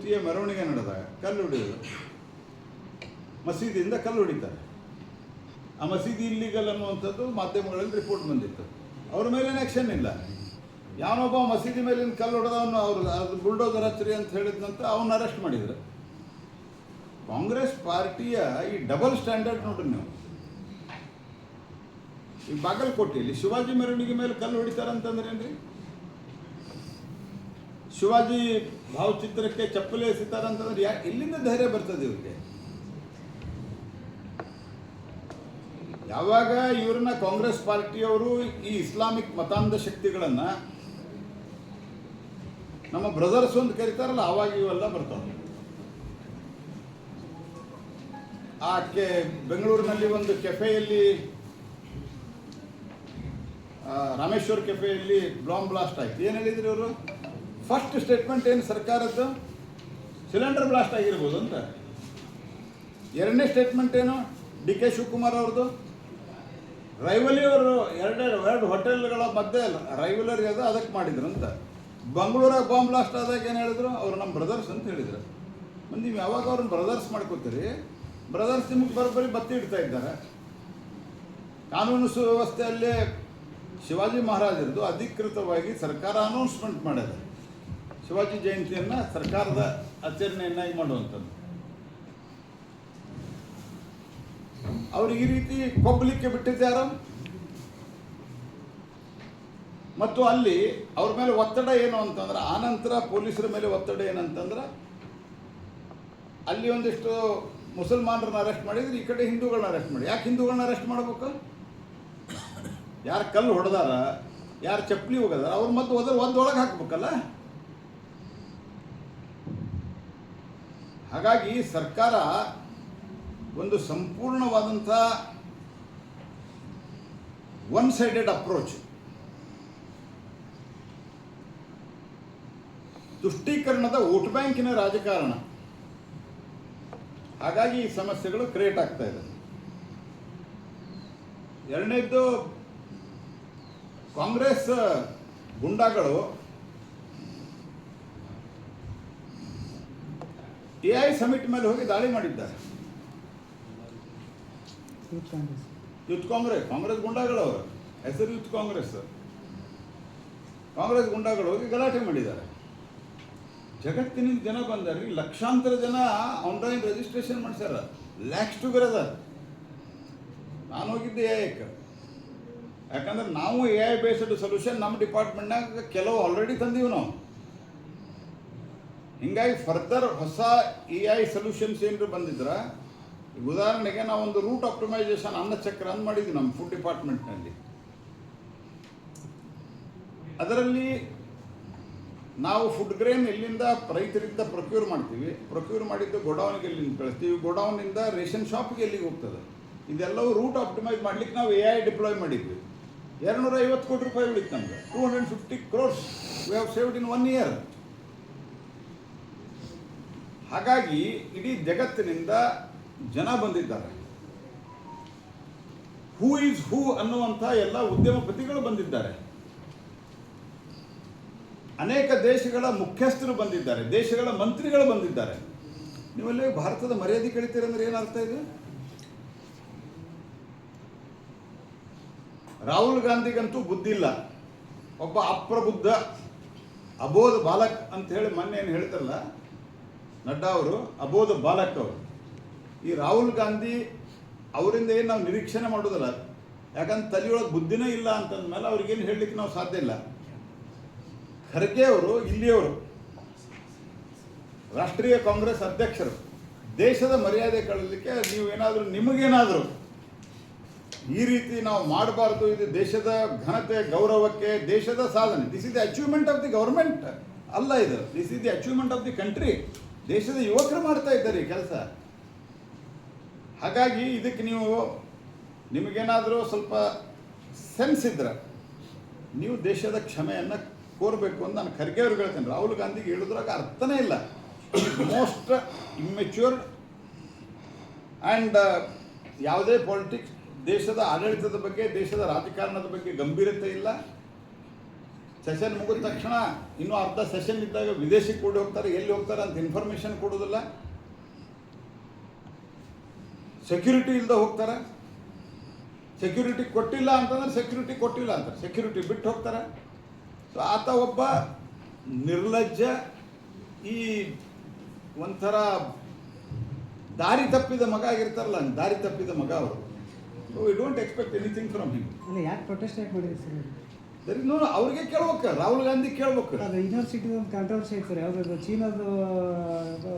ಜ್ಯೋತಿಯ ಮೆರವಣಿಗೆ ನಡೆದಾಗ ಕಲ್ಲು ಹೊಡೆಯೋದು, ಮಸೀದಿಯಿಂದ ಕಲ್ಲು ಹೊಡಿತಾರೆ. ಆ ಮಸೀದಿ ಇಲ್ಲಿಗಲ್ ಅನ್ನುವಂಥದ್ದು ಮಾಧ್ಯಮಗಳಲ್ಲಿ ರಿಪೋರ್ಟ್ ಬಂದಿತ್ತು. ಅವ್ರ ಮೇಲೇನು ಆ್ಯಕ್ಷನ್ ಇಲ್ಲ. ಯಾವನೊಬ್ಬ ಮಸೀದಿ ಮೇಲಿನ ಕಲ್ಲು ಹೊಡೆದವನು ಅದು ಬುಲ್ಡೋಸರ್ ಹಚ್ಚಿರಿ ಅಂತ ಹೇಳಿದಂತ ಅವನ್ನ ಅರೆಸ್ಟ್ ಮಾಡಿದ್ರು. ಕಾಂಗ್ರೆಸ್ ಪಾರ್ಟಿಯ ಈ ಡಬಲ್ ಸ್ಟ್ಯಾಂಡರ್ಡ್ ನೋಡ್ರಿ ನೀವು. ಈ ಬಾಗಲಕೋಟೆಯಲ್ಲಿ ಶಿವಾಜಿ ಮೆರವಣಿಗೆ ಮೇಲೆ ಕಲ್ಲು ಹೊಡಿತಾರಂತಂದ್ರೆ ಏನ್ರಿ? ಶಿವಾಜಿ ಭಾವಚಿತ್ರಕ್ಕೆ ಚಪ್ಪಲಿ ಎಸಿತಾರಂತಂದ್ರೆ ಎಲ್ಲಿಂದ ಧೈರ್ಯ ಬರ್ತದೆ ಇವ್ರಿಗೆ? ಯಾವಾಗ ಇವ್ರನ್ನ ಕಾಂಗ್ರೆಸ್ ಪಾರ್ಟಿಯವರು ಈ ಇಸ್ಲಾಮಿಕ್ ಮತಾಂಧ ಶಕ್ತಿಗಳನ್ನು ನಮ್ಮ ಬ್ರದರ್ಸ್ ಅಂತ ಕರೀತಾರಲ್ಲ, ಆವಾಗ ಇವೆಲ್ಲ ಬರ್ತಾವೆ. ಬೆಂಗಳೂರಿನಲ್ಲಿ ಒಂದು ಕೆಫೆಯಲ್ಲಿ, ರಾಮೇಶ್ವರ್ ಕೆಫೆಯಲ್ಲಿ ಬಾಂಬ್ ಬ್ಲಾಸ್ಟ್ ಆಯ್ತು. ಏನು ಹೇಳಿದ್ರು ಇವರು? ಫಸ್ಟ್ ಸ್ಟೇಟ್ಮೆಂಟ್ ಏನು ಸರ್ಕಾರದ್ದು? ಸಿಲಿಂಡರ್ ಬ್ಲಾಸ್ಟ್ ಆಗಿರ್ಬೋದು ಅಂತ. ಎರಡನೇ ಸ್ಟೇಟ್ಮೆಂಟ್ ಏನು? ಡಿ ಕೆ ಶಿವಕುಮಾರ್ ಅವ್ರದ್ದು ರೈವಲಿ ಅವರು ಎರಡು ಹೋಟೆಲ್ಗಳ ಮಧ್ಯೆ ರೈವಲರಿ ಅದು ಅದಕ್ಕೆ ಮಾಡಿದ್ರು ಅಂತ. ಬೆಂಗಳೂರಾಗ ಬಾಂಬ್ ಬ್ಲಾಸ್ಟ್ ಆದಾಗ ಏನು ಹೇಳಿದ್ರು? ಅವ್ರು ನಮ್ಮ ಬ್ರದರ್ಸ್ ಅಂತ ಹೇಳಿದ್ರು. ನೀವು ಯಾವಾಗ ಅವ್ರನ್ನ ಬ್ರದರ್ಸ್ ಮಾಡ್ಕೋತೀರಿ? ಬ್ರದರ್ಸ್ ನಿಮಗೆ ಬರೋಬ್ಬರಿ ಬತ್ತಿ ಇಡ್ತಾ ಇದ್ದಾರೆ. ಕಾನೂನು ಸುವ್ಯವಸ್ಥೆಯಲ್ಲೇ ಶಿವಾಜಿ ಮಹಾರಾಜರದು ಅಧಿಕೃತವಾಗಿ ಸರ್ಕಾರ ಅನೌನ್ಸ್ಮೆಂಟ್ ಮಾಡಿದೆ. ಶಿವಾಜಿ ಜಯಂತಿಯನ್ನು ಸರ್ಕಾರದ ಆಚರಣೆಯನ್ನಾಗಿ ಮಾಡುವಂಥದ್ದು. ಅವರು ಈ ರೀತಿ ಕೊಬ್ಬಲಿಕ್ಕೆ ಬಿಟ್ಟಿದ್ದಾರೋ, ಮತ್ತು ಅಲ್ಲಿ ಅವ್ರ ಮೇಲೆ ಒತ್ತಡ ಏನು ಅಂತಂದ್ರೆ, ಆನಂತರ ಪೊಲೀಸರ ಮೇಲೆ ಒತ್ತಡ ಏನಂತಂದ್ರೆ, ಅಲ್ಲಿ ಒಂದಿಷ್ಟು ಮುಸಲ್ಮಾನರನ್ನ ಅರೆಸ್ಟ್ ಮಾಡಿದ್ರೆ, ಈ ಕಡೆ ಹಿಂದೂಗಳನ್ನ ಅರೆಸ್ಟ್ ಮಾಡಿ. ಯಾಕೆ ಹಿಂದೂಗಳನ್ನ ಅರೆಸ್ಟ್ ಮಾಡಬೇಕು? ಯಾರು ಕಲ್ಲು ಹೊಡೆದಾರ, ಯಾರು ಚಪ್ಪಲಿ ಹೋಗದಾರ ಅವ್ರ ಮತ್ತೆ ಒಂದೊಳಗೆ ಹಾಕ್ಬೇಕಲ್ಲ. ಹಾಗಾಗಿ ಸರ್ಕಾರ ಒಂದು ಸಂಪೂರ್ಣವಾದಂಥ ಒನ್ ಸೈಡೆಡ್ ಅಪ್ರೋಚ್, ತುಷ್ಟೀಕರಣದ ವೋಟ್ ಬ್ಯಾಂಕಿನ ರಾಜಕಾರಣ. ಹಾಗಾಗಿ ಈ ಸಮಸ್ಯೆಗಳು ಕ್ರಿಯೇಟ್ ಆಗ್ತಾ ಇದೆ. ಎರಡನೇದ್ದು, ಕಾಂಗ್ರೆಸ್ ಗುಂಡಾಗಳು AI ಸಮಿಟ್ ಮೇಲೆ ಹೋಗಿ ದಾಳಿ ಮಾಡಿದ್ದಾರೆ. ಯೂತ್ ಕಾಂಗ್ರೆಸ್ ಗುಂಡಾಗಳು, ಅವರು ಹೆಸರು ಯೂತ್ ಕಾಂಗ್ರೆಸ್ ಗುಂಡಾಗಳು ಹೋಗಿ ಗಲಾಟೆ ಮಾಡಿದ್ದಾರೆ. ಜಗತ್ತಿನಿಂದ ಜನ ಬಂದಾರೆ, ಲಕ್ಷಾಂತರ ಜನ ಆನ್ಲೈನ್ ರಿಜಿಸ್ಟ್ರೇಷನ್ ಮಾಡ್ಸ್ಯಾರ, ಲ್ಯಾಕ್ಸ್ ಟುಗೆದರ್. ನಾನು ಹೋಗಿದ್ದೆ AI-ಕ್ಕೆ. ಯಾಕಂದ್ರೆ ನಾವು AI ಬೇಸ್ಡ್ ಸೊಲ್ಯೂಷನ್ ನಮ್ಮ ಡಿಪಾರ್ಟ್ಮೆಂಟ್ನಾಗ ಕೆಲವು ಆಲ್ರೆಡಿ ತಂದೀವಿ ನಾವು. ಹಿಂಗಾಗಿ ಫರ್ದರ್ ಹೊಸ AI ಸೊಲ್ಯೂಷನ್ಸ್ ಏನಾರು ಬಂದಿದ್ರೆ, ಉದಾಹರಣೆಗೆ ನಾವೊಂದು ರೂಟ್ ಆಪ್ಟಿಮೈಸೇಷನ್ ಅನ್ನಚಕ್ರ ಅಂತ ಮಾಡಿದ್ವಿ ನಮ್ಮ ಫುಡ್ ಡಿಪಾರ್ಟ್ಮೆಂಟ್ನಲ್ಲಿ. ಅದರಲ್ಲಿ ನಾವು ಫುಡ್ ಗ್ರೇನ್ ಎಲ್ಲಿಂದ ರೈತರಿಂದ ಪ್ರೊಕ್ಯೂರ್ ಮಾಡ್ತೀವಿ, ಪ್ರೊಕ್ಯೂರ್ ಮಾಡಿದ್ದು ಗೋಡೌನ್ಗೆ ಎಲ್ಲಿಂದ ಕಳಿಸ್ತೀವಿ, ಗೋಡೌನಿಂದ ರೇಷನ್ ಶಾಪ್ಗೆ ಎಲ್ಲಿಗೆ ಹೋಗ್ತದೆ, ಇದೆಲ್ಲವೂ ರೂಟ್ ಆಪ್ಟಿಮೈಸ್ ಮಾಡ್ಲಿಕ್ಕೆ ನಾವು AI ಡಿಪ್ಲಾಯ್ ಮಾಡಿದ್ವಿ. 250 ಕೋಟಿ ರೂಪಾಯಿ ಉಳಿತು ನಮ್ಗೆ. 250 crores we have saved in 1 year. ಹಾಗಾಗಿ ಇಡೀ ಜಗತ್ತಿನಿಂದ ಜನ ಬಂದಿದ್ದಾರೆ. ಹೂ ಈಸ್ ಹೂ ಅನ್ನುವಂಥ ಎಲ್ಲ ಉದ್ಯಮಪತಿಗಳು ಬಂದಿದ್ದಾರೆ. ಅನೇಕ ದೇಶಗಳ ಮುಖ್ಯಸ್ಥರು ಬಂದಿದ್ದಾರೆ, ದೇಶಗಳ ಮಂತ್ರಿಗಳು ಬಂದಿದ್ದಾರೆ. ನೀವಲ್ಲೇ ಭಾರತದ ಮರ್ಯಾದೆ ಕೇಳ್ತೀರಂದ್ರೆ ಏನರ್ಥ ಇದೆ? ರಾಹುಲ್ ಗಾಂಧಿಗಂತೂ ಬುದ್ಧಿ ಇಲ್ಲ. ಒಬ್ಬ ಅಪ್ರಬುದ್ಧ ಅಬೋಧ ಬಾಲಕ್ ಅಂತ ಹೇಳಿ ಮೊನ್ನೆ ಏನು ಹೇಳ್ತಾರಲ್ಲ ನಡ್ಡಾ ಅವರು, ಅಬೋಧ ಬಾಲಕ್ ಅವರು. ಈ ರಾಹುಲ್ ಗಾಂಧಿ ಅವರಿಂದ ಏನು ನಾವು ನಿರೀಕ್ಷಣೆ ಮಾಡೋದಿಲ್ಲ. ಯಾಕಂದ್ರೆ ತಲೆಯೊಳಗೆ ಬುದ್ಧಿನೇ ಇಲ್ಲ ಅಂತಂದ್ಮೇಲೆ ಅವ್ರಿಗೇನು ಹೇಳಲಿಕ್ಕೆ ನಾವು ಸಾಧ್ಯ ಇಲ್ಲ. ಖರ್ಗೆ ಅವರು ಇಲ್ಲಿಯವರು ರಾಷ್ಟ್ರೀಯ ಕಾಂಗ್ರೆಸ್ ಅಧ್ಯಕ್ಷರು. ದೇಶದ ಮರ್ಯಾದೆ ಕಳಲಿಕ್ಕೆ ನಿಮಗೇನಾದರೂ ಈ ರೀತಿ ನಾವು ಮಾಡಬಾರ್ದು, ಇದು ದೇಶದ ಘನತೆ ಗೌರವಕ್ಕೆ, ದೇಶದ ಸಾಧನೆ. This is the achievement of the government ಅಲ್ಲ, ಇದು this is the achievement of the country. ದೇಶದ ಯುವಕರು ಮಾಡ್ತಾ ಇದ್ದಾರೆ ಈ ಕೆಲಸ. ಹಾಗಾಗಿ ಇದಕ್ಕೆ ನಿಮಗೇನಾದರೂ ಸ್ವಲ್ಪ ಸೆನ್ಸ್ ಇದ್ರೆ ನೀವು ದೇಶದ ಕ್ಷಮೆಯನ್ನು ಕೋರಬೇಕು ಅಂತ ನಾನು ಖರ್ಗೆ ಅವ್ರಿಗೆ ಹೇಳ್ತೇನೆ. ರಾಹುಲ್ ಗಾಂಧಿಗೆ ಹೇಳಿದ್ರಾಗ ಅರ್ಥನೇ ಇಲ್ಲ. ಮೋಸ್ಟ್ ಇಮ್ಮೆಚ್ಯೂರ್ಡ್ ಆ್ಯಂಡ್ ಯಾವುದೇ ಪಾಲಿಟಿಕ್ಸ್, ದೇಶದ ಆಡಳಿತದ ಬಗ್ಗೆ, ದೇಶದ ರಾಜಕಾರಣದ ಬಗ್ಗೆ ಗಂಭೀರತೆ ಇಲ್ಲ. ಸೆಷನ್ ಮುಗಿದ ತಕ್ಷಣ ಇನ್ನೂ ಅರ್ಧ ಸೆಷನ್ ಇದ್ದಾಗ ವಿದೇಶಕ್ಕೆ ಕೂಡಿ ಹೋಗ್ತಾರೆ, ಎಲ್ಲಿ ಹೋಗ್ತಾರೆ ಅಂತ ಇನ್ಫಾರ್ಮೇಷನ್ ಕೊಡೋದಿಲ್ಲ. ಸೆಕ್ಯೂರಿಟಿ ಇಲ್ಲದೆ ಹೋಗ್ತಾರೆ. ಸೆಕ್ಯೂರಿಟಿ ಕೊಟ್ಟಿಲ್ಲ ಅಂತಂದ್ರೆ ಸೆಕ್ಯೂರಿಟಿ ಕೊಟ್ಟಿಲ್ಲ ಅಂತಾರೆ, ಸೆಕ್ಯೂರಿಟಿ ಬಿಟ್ಟು ಹೋಗ್ತಾರೆ. ಸೊ ಆತ ಒಬ್ಬ ನಿರ್ಲಜ್ಜ, ಈ ಒಂಥರ ದಾರಿ ತಪ್ಪಿದ ಮಗ ಆಗಿರ್ತಾರಲ್ಲ, ದಾರಿ ತಪ್ಪಿದ ಮಗ ಅವರು. We don't expect anything from him. ಅಲ್ಲ, ಯಾಕೆ ಪ್ರೊಟೆಸ್ಟ್ ಯಾಕೆ ಮಾಡಿದ್ರಿ ಸರ್? ದರ್ ಇಸ್ ನೋ, ಅವ್ರಿಗೆ ಕೇಳ್ಬೇಕು, ರಾಹುಲ್ ಗಾಂಧಿ ಕೇಳ್ಬೇಕು. ಅದು ಯೂನಿವರ್ಸಿಟಿ ಒಂದು ಕಾಂಟ್ರವರ್ಸಿ ಐತೆ ಸರ್. ಯಾವುದಾದ್ರು ಚೀನಾದು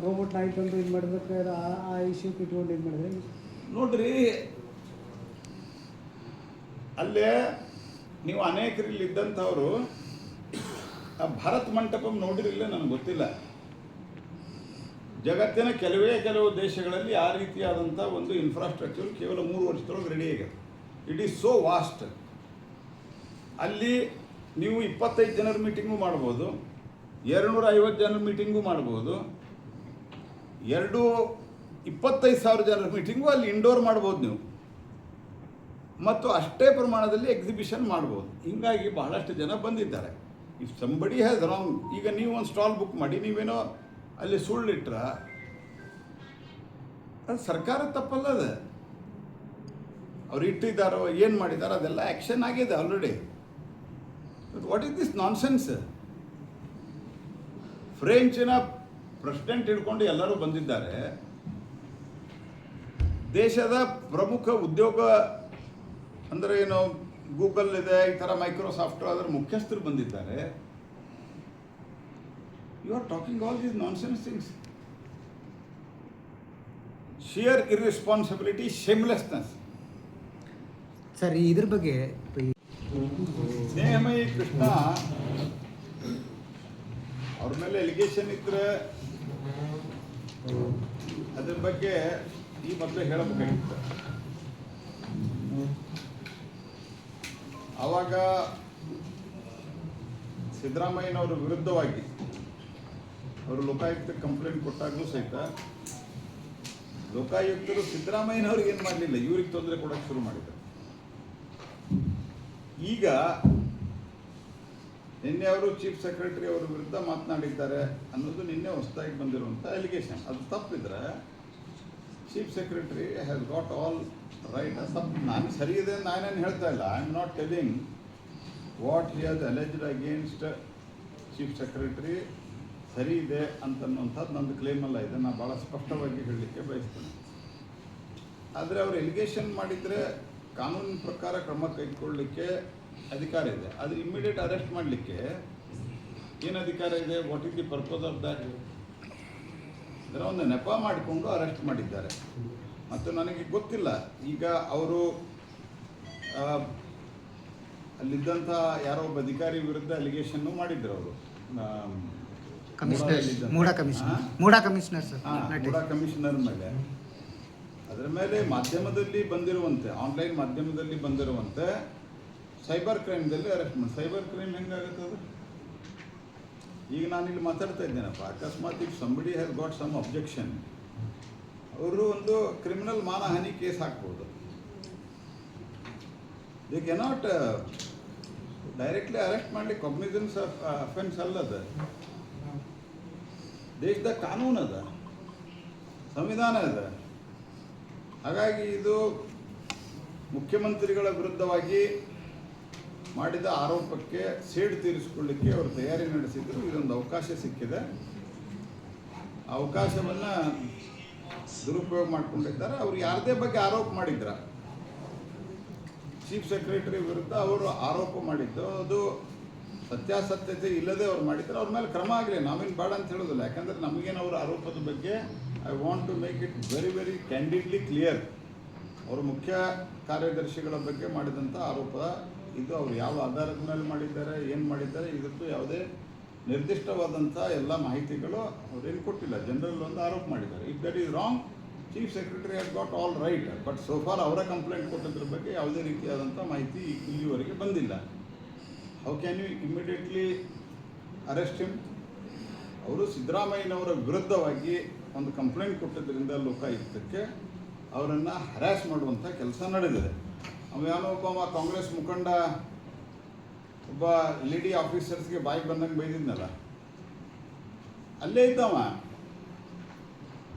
ರೋಬೋಟ್ ನಾಯಿ ತಂದು ಇದು ಮಾಡಿದ್ರೆ ಆ ಇಶ್ಯೂ ಇಟ್ಕೊಂಡು ಇದು ಮಾಡಿದ್ರೆ ನೋಡ್ರಿ, ಅಲ್ಲೇ ನೀವು ಅನೇಕರು ಇಲ್ಲಿ ಇದ್ದಂಥವರು ಆ ಭಾರತ್ ಮಂಟಪಂ ನೋಡಿರಿಲ್ಲ, ನನಗೆ ಗೊತ್ತಿಲ್ಲ. ಜಗತ್ತಿನ ಕೆಲವು ದೇಶಗಳಲ್ಲಿ ಆ ರೀತಿಯಾದಂಥ ಒಂದು ಇನ್ಫ್ರಾಸ್ಟ್ರಕ್ಚರ್ ಕೇವಲ 3 ವರ್ಷದೊಳಗೆ ರೆಡಿ ಆಗಿದೆ. It is so vast. ಅಲ್ಲಿ ನೀವು 25 ಜನರ ಮೀಟಿಂಗು ಮಾಡ್ಬೋದು, 250 ಜನರ ಮೀಟಿಂಗು ಮಾಡ್ಬೋದು, 25,000 ಜನರ ಮೀಟಿಂಗು ಅಲ್ಲಿ ಇಂಡೋರ್ ಮಾಡ್ಬೋದು ನೀವು, ಮತ್ತು ಅಷ್ಟೇ ಪ್ರಮಾಣದಲ್ಲಿ ಎಕ್ಸಿಬಿಷನ್ ಮಾಡ್ಬೋದು. ಹೀಗಾಗಿ ಬಹಳಷ್ಟು ಜನ ಬಂದಿದ್ದಾರೆ. ಇಫ್ ಸಂಬಡಿ ಹ್ಯಾಸ್ ರಾಂಗ್, ಈಗ ನೀವು ಒಂದು ಸ್ಟಾಲ್ ಬುಕ್ ಮಾಡಿ ನೀವೇನೋ ಅಲ್ಲಿ ಸುಳ್ಳಿಟ್ರ ಅದು ಸರ್ಕಾರ ತಪ್ಪಲ್ಲ. ಅದು ಅವ್ರು ಇಟ್ಟಿದ್ದಾರೋ ಏನು ಮಾಡಿದಾರೋ ಅದೆಲ್ಲ ಆ್ಯಕ್ಷನ್ ಆಗಿದೆ already. What is this nonsense? ಫ್ರೆಂಚಿನ ಪ್ರೆಸಿಡೆಂಟ್ ಹಿಡ್ಕೊಂಡು ಎಲ್ಲರೂ ಬಂದಿದ್ದಾರೆ. ದೇಶದ ಪ್ರಮುಖ ಉದ್ಯೋಗ ಅಂದರೆ ಏನು, ಗೂಗಲ್ ಇದೆ, ಈ ಥರ ಮೈಕ್ರೋಸಾಫ್ಟ್, ಅದರ ಮುಖ್ಯಸ್ಥರು ಬಂದಿದ್ದಾರೆ. You are talking all these nonsense things. Sheer irresponsibility, shamelessness. Sir, ಇದ್ರ ಬಗ್ಗೆ ಸ್ನೇಹಮಯಿ ಕೃಷ್ಣ ಅವ್ರ ಮೇಲೆ ಎಲಿಗೇಷನ್ ಇದ್ರೆ ಅದ್ರ ಬಗ್ಗೆ ಈ ಮೊದಲೇ ಹೇಳಬೇಕಾಗಿತ್ತು. ಆವಾಗ ಸಿದ್ದರಾಮಯ್ಯನವರ ವಿರುದ್ಧವಾಗಿ ಅವರು ಲೋಕಾಯುಕ್ತಕ್ಕೆ ಕಂಪ್ಲೇಂಟ್ ಕೊಟ್ಟಾಗಲೂ ಸಹಿತ ಲೋಕಾಯುಕ್ತರು ಸಿದ್ದರಾಮಯ್ಯನವ್ರಿಗೆ ಏನು ಮಾಡಲಿಲ್ಲ, ಇವ್ರಿಗೆ ತೊಂದರೆ ಕೊಡೋಕ್ಕೆ ಶುರು ಮಾಡಿದ್ದಾರೆ. ಈಗ ನಿನ್ನೆ ಅವರು ಚೀಫ್ ಸೆಕ್ರೆಟರಿ ಅವರ ವಿರುದ್ಧ ಮಾತನಾಡಿದ್ದಾರೆ ಅನ್ನೋದು ನಿನ್ನೆ ಹೊಸದಾಗಿ ಬಂದಿರುವಂಥ ಎಲಿಗೇಷನ್. ಅದು ತಪ್ಪಿದ್ರೆ chief secretary has got all right. ತಪ್ಪು ನಾನು ಸರಿ ಇದೆ ಅಂತ ನಾನೇನು ಹೇಳ್ತಾ ಇಲ್ಲ. I am not telling what he has alleged against chief secretary ಸರಿ ಇದೆ ಅಂತನ್ನುವಂಥದ್ದು ನಂದು ಕ್ಲೇಮಲ್ಲ ಇದೆ. ನಾನು ಭಾಳ ಸ್ಪಷ್ಟವಾಗಿ ಹೇಳಲಿಕ್ಕೆ ಬಯಸ್ತೇನೆ. ಆದರೆ ಅವರು ಎಲಿಗೇಷನ್ ಮಾಡಿದರೆ ಕಾನೂನಿನ ಪ್ರಕಾರ ಕ್ರಮ ಕೈಗೊಳ್ಳಲಿಕ್ಕೆ ಅಧಿಕಾರ ಇದೆ. ಅದು ಇಮ್ಮಿಡಿಯೇಟ್ ಅರೆಸ್ಟ್ ಮಾಡಲಿಕ್ಕೆ ಏನು ಅಧಿಕಾರ ಇದೆ? What is the purpose of that? ಅದರ ಒಂದು ನೆಪ ಮಾಡಿಕೊಂಡು ಅರೆಸ್ಟ್ ಮಾಡಿದ್ದಾರೆ. ಮತ್ತು ನನಗೆ ಗೊತ್ತಿಲ್ಲ, ಈಗ ಅವರು ಅಲ್ಲಿದ್ದಂಥ ಯಾರೋ ಒಬ್ಬ ಅಧಿಕಾರಿ ವಿರುದ್ಧ ಅಲಿಗೇಷನ್ನು ಮಾಡಿದ್ರು ಅವರು, ಮೂಡಾ ಕಮಿಷನರ್ ಮೇಲೆ. ಅದರ ಮೇಲೆ ಮಾಧ್ಯಮದಲ್ಲಿ ಬಂದಿರುವಂತೆ, ಆನ್ಲೈನ್ ಮಾಧ್ಯಮದಲ್ಲಿ ಬಂದಿರುವಂತೆ ಸೈಬರ್ ಕ್ರೈಮ್ದಲ್ಲಿ ಅರೆಸ್ಟ್ ಮಾಡಿ. ಸೈಬರ್ ಕ್ರೈಮ್ ಹೆಂಗಾಗುತ್ತೆ ಅದು? ಈಗ ನಾನಿಲ್ಲಿ ಮಾತಾಡ್ತಾ ಇದ್ದೇನಪ್ಪ, ಅಕಸ್ಮಾತ್ ಈಗ somebody has got some objection, ಅವರು ಒಂದು ಕ್ರಿಮಿನಲ್ ಮಾನಹಾನಿ ಕೇಸ್ ಹಾಕ್ಬೋದು. ದೇ ಕೆನಾಟ್ ಡೈರೆಕ್ಟ್ಲಿ ಅರೆಸ್ಟ್ ಮಾಡಲಿಕ್ಕೆ ಕಾಗ್ನಿಸೆನ್ಸ್ ಅಫೆನ್ಸ್ ಅಲ್ಲದ. ದೇಶದ ಕಾನೂನು ಅದ, ಸಂವಿಧಾನ ಅದ. ಹಾಗಾಗಿ ಇದು ಮುಖ್ಯಮಂತ್ರಿಗಳ ವಿರುದ್ಧವಾಗಿ ಮಾಡಿದ ಆರೋಪಕ್ಕೆ ಸೇಡು ತೀರಿಸಿಕೊಳ್ಳಿಕ್ಕೆ ಅವರು ತಯಾರಿ ನಡೆಸಿದ್ರು. ಇದೊಂದು ಅವಕಾಶ ಸಿಕ್ಕಿದೆ, ಆ ಅವಕಾಶವನ್ನು ದುರುಪಯೋಗ ಮಾಡಿಕೊಂಡಿದ್ದಾರೆ. ಅವರು ಯಾರದೇ ಬಗ್ಗೆ ಆರೋಪ ಮಾಡಿದ್ರ, ಚೀಫ್ ಸೆಕ್ರೆಟರಿ ವಿರುದ್ಧ ಅವರು ಆರೋಪ ಮಾಡಿದ್ದು ಅದು ಸತ್ಯಾಸತ್ಯತೆ ಇಲ್ಲದೆ ಅವ್ರು ಮಾಡಿದ್ದಾರೆ. ಅವ್ರ ಮೇಲೆ ಕ್ರಮ ಆಗಲಿ, ನಾವೇನು ಬೇಡ ಅಂತ ಹೇಳೋದಿಲ್ಲ. ಯಾಕಂದರೆ ನಮಗೇನು ಅವರ ಆರೋಪದ ಬಗ್ಗೆ I want to make it very very candidly clear. ಅವರು ಮುಖ್ಯ ಕಾರ್ಯದರ್ಶಿಗಳ ಬಗ್ಗೆ ಮಾಡಿದಂಥ ಆರೋಪ ಇದು. ಅವರು ಯಾವ ಆಧಾರದ ಮೇಲೆ ಮಾಡಿದ್ದಾರೆ, ಏನು ಮಾಡಿದ್ದಾರೆ, ಇದಕ್ಕೂ ಯಾವುದೇ ನಿರ್ದಿಷ್ಟವಾದಂಥ ಎಲ್ಲ ಮಾಹಿತಿಗಳು ಅವ್ರೇನು ಕೊಟ್ಟಿಲ್ಲ. ಜನರಲ್ ಒಂದು ಆರೋಪ ಮಾಡಿದ್ದಾರೆ. If that is wrong, chief secretary has got all right. But so far ಅವರ ಕಂಪ್ಲೇಂಟ್ ಕೊಟ್ಟಿದ್ರ ಬಗ್ಗೆ ಯಾವುದೇ ರೀತಿಯಾದಂಥ ಮಾಹಿತಿ ಇಲ್ಲಿವರೆಗೆ ಬಂದಿಲ್ಲ. How can you immediately arrest him? ಅವರು ಸಿದ್ದರಾಮಯ್ಯನವರ ವಿರುದ್ಧವಾಗಿ ಒಂದು ಕಂಪ್ಲೇಂಟ್ ಕೊಟ್ಟಿದ್ದರಿಂದ ಲೋಕಾಯುಕ್ತಕ್ಕೆ ಅವರನ್ನು ಹ್ಯಾರಾಸ್ ಮಾಡುವಂಥ ಕೆಲಸ ನಡೆದಿದೆ. ಯಾವನೋ ಒಬ್ಬ ಕಾಂಗ್ರೆಸ್ ಮುಖಂಡ ಒಬ್ಬ ಲೇಡಿ ಆಫೀಸರ್ಸ್ಗೆ ಬಾಯಿ ಬಂದಂಗೆ ಬೈದಿದ್ನಲ್ಲ, ಅಲ್ಲೇ ಇದ್ದವ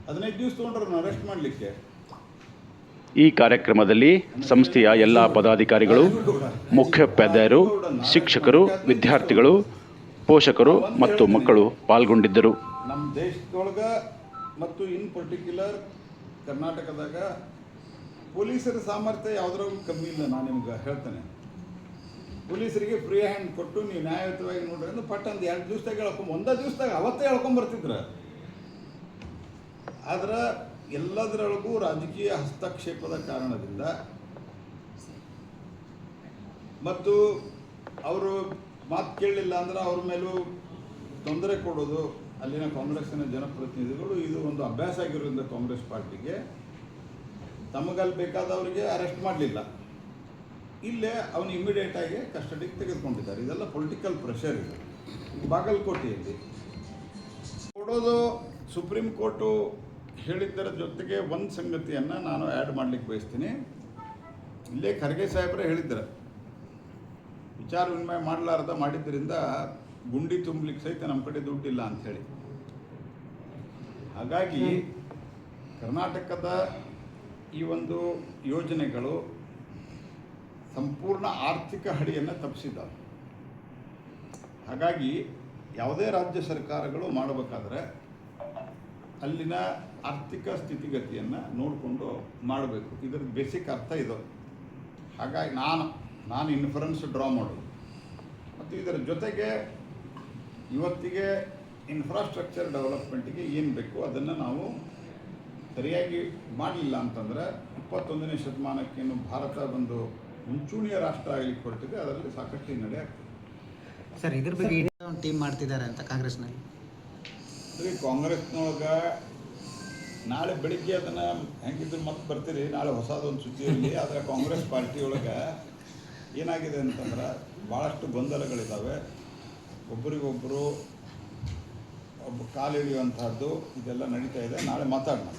15 ದಿವಸ ತೊಗೊಂಡ್ರು ಅರೆಸ್ಟ್ ಮಾಡಲಿಕ್ಕೆ. ಈ ಕಾರ್ಯಕ್ರಮದಲ್ಲಿ ಸಂಸ್ಥೆಯ ಎಲ್ಲ ಪದಾಧಿಕಾರಿಗಳು, ಮುಖ್ಯೋಪಾಧ್ಯಾಯರು, ಶಿಕ್ಷಕರು, ವಿದ್ಯಾರ್ಥಿಗಳು, ಪೋಷಕರು ಮತ್ತು ಮಕ್ಕಳು ಪಾಲ್ಗೊಂಡಿದ್ದರು. ನಮ್ಮ ದೇಶದೊಳಗೆ ಮತ್ತು ಇನ್ ಪರ್ಟಿಕ್ಯುಲರ್ ಕರ್ನಾಟಕದಾಗ ಪೊಲೀಸರ ಸಾಮರ್ಥ್ಯ ಯಾವುದ್ರಾಗೂ ಕಮ್ಮಿ ಇಲ್ಲ. ನಾನು ನಿಮ್ಗೆ ಹೇಳ್ತೇನೆ, ಪೊಲೀಸರಿಗೆ ಫ್ರೀ ಹ್ಯಾಂಡ್ ಕೊಟ್ಟು ನೀವು ನ್ಯಾಯಯುತವಾಗಿ ನೋಡ್ರಿ ಅಂದ್ರೆ ಪಟ್ ಒಂದು 2 ದಿವಸದಾಗ ಒಂದೇ ದಿವಸದಾಗ ಅವತ್ತೇ ಹೇಳ್ಕೊಂಬರ್ತಿದ್ರು. ಆದ್ರೆ ಎಲ್ಲದರೊಳಗೂ ರಾಜಕೀಯ ಹಸ್ತಕ್ಷೇಪದ ಕಾರಣದಿಂದ ಮತ್ತು ಅವರು ಮಾತು ಕೇಳಲಿಲ್ಲ ಅಂದ್ರೆ ಅವ್ರ ಮೇಲೂ ತೊಂದರೆ ಕೊಡೋದು ಅಲ್ಲಿನ ಕಾಂಗ್ರೆಸ್ಸಿನ ಜನಪ್ರತಿನಿಧಿಗಳು ಇದು ಒಂದು ಅಭ್ಯಾಸ ಆಗಿರೋದ್ರಿಂದ ಕಾಂಗ್ರೆಸ್ ಪಾರ್ಟಿಗೆ ತಮಗಲ್ಲಿ ಬೇಕಾದವರಿಗೆ ಅರೆಸ್ಟ್ ಮಾಡಲಿಲ್ಲ, ಇಲ್ಲೇ ಅವನು ಇಮಿಡಿಯೇಟಾಗಿ ಕಸ್ಟಡಿಗೆ ತೆಗೆದುಕೊಂಡಿದ್ದಾರೆ. ಇದೆಲ್ಲ ಪೊಲಿಟಿಕಲ್ ಪ್ರೆಷರ್. ಇದು ಬಾಗಲಕೋಟೆಯಲ್ಲಿ ಕೊಡೋದು ಸುಪ್ರೀಂ ಕೋರ್ಟು ಹೇಳಿದ್ದರ ಜೊತೆಗೆ ಒಂದು ಸಂಗತಿಯನ್ನು ನಾನು ಆ್ಯಡ್ ಮಾಡಲಿಕ್ಕೆ ಬಯಸ್ತೀನಿ. ಇಲ್ಲೇ ಖರ್ಗೆ ಸಾಹೇಬರೇ ಹೇಳಿದ್ದಾರೆ, ವಿಚಾರ ವಿನಿಮಯ ಮಾಡಲಾರ್ದ ಮಾಡಿದ್ದರಿಂದ ಗುಂಡಿ ತುಂಬಲಿಕ್ಕೆ ಸಹಿತ ನಮ್ಮ ಕಡೆ ದುಡ್ಡಿಲ್ಲ ಅಂಥೇಳಿ. ಹಾಗಾಗಿ ಕರ್ನಾಟಕದ ಈ ಒಂದು ಯೋಜನೆಗಳು ಸಂಪೂರ್ಣ ಆರ್ಥಿಕ ಹಡಿಯನ್ನು ತಪ್ಪಿಸಿದ್ದಾವೆ. ಹಾಗಾಗಿ ಯಾವುದೇ ರಾಜ್ಯ ಸರ್ಕಾರಗಳು ಮಾಡಬೇಕಾದ್ರೆ ಅಲ್ಲಿನ ಆರ್ಥಿಕ ಸ್ಥಿತಿಗತಿಯನ್ನು ನೋಡಿಕೊಂಡು ಮಾಡಬೇಕು. ಇದರ ಬೇಸಿಕ್ ಅರ್ಥ ಇದು. ಹಾಗಾಗಿ ನಾನು ಇನ್ಫರೆನ್ಸ್ ಡ್ರಾ ಮಾಡೋದು ಮತ್ತು ಇದರ ಜೊತೆಗೆ ಇವತ್ತಿಗೆ ಇನ್ಫ್ರಾಸ್ಟ್ರಕ್ಚರ್ ಡೆವಲಪ್ಮೆಂಟಿಗೆ ಏನು ಬೇಕು ಅದನ್ನು ನಾವು ಸರಿಯಾಗಿ ಮಾಡಲಿಲ್ಲ ಅಂತಂದರೆ 21ನೇ ಶತಮಾನಕ್ಕೇನು ಭಾರತ ಒಂದು ಮುಂಚೂಣಿಯ ರಾಷ್ಟ್ರ ಆಗಲಿಕ್ಕೆ ಹೊರಟಿದೆ, ಅದರಲ್ಲಿ ಸಾಕಷ್ಟು ಹಿನ್ನಡೆ ಆಗ್ತದೆ. ಸರ್, ಇದ್ರ ಬಗ್ಗೆ ಒಂದು ಟೀಮ್ ಮಾಡ್ತಿದ್ದಾರೆ ಅಂತ ಕಾಂಗ್ರೆಸ್ನಲ್ಲಿ. ಸರಿ, ಕಾಂಗ್ರೆಸ್ನೊಳಗೆ ನಾಳೆ ಬೆಳಿಗ್ಗೆ ಅದನ್ನು ಹೆಂಗಿದ್ರು ಮತ್ತೆ ಬರ್ತೀರಿ, ನಾಳೆ ಹೊಸದೊಂದು ಸುದ್ದಿಯಲ್ಲಿ. ಆದರೆ ಕಾಂಗ್ರೆಸ್ ಪಾರ್ಟಿಯೊಳಗೆ ಏನಾಗಿದೆ ಅಂತಂದ್ರೆ ಭಾಳಷ್ಟು ಗೊಂದಲಗಳಿದ್ದಾವೆ. ಒಬ್ಬರಿಗೊಬ್ಬರು ಕಾಲು ಹಿಡಿಯುವಂಥದ್ದು ಇದೆಲ್ಲ ನಡೀತಾ ಇದೆ. ನಾಳೆ ಮಾತಾಡೋಣ.